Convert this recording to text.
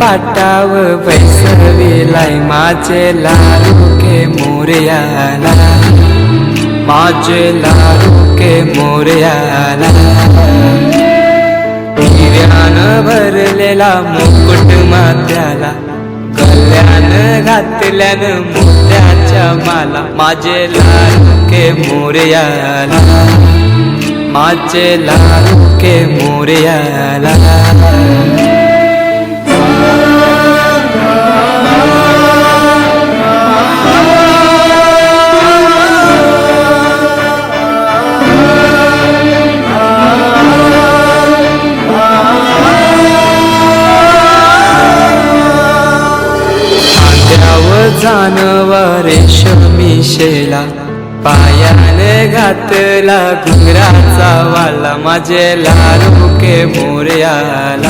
पाटाव बैसविलाय माझे लाडके मोरयाला, माझे लाडके मोरयाला. हिऱ्यानं भरलेला मुकुट माथ्याला, गल्यानं घातल्यानं मोत्याच्या माला, माझे लाडके मोरयाला, माझे लाडके मोरयाला. जानवा रेशमी शेला, पायाने घातला घुंगराचा वाला, माझे लाडके मोरयाला.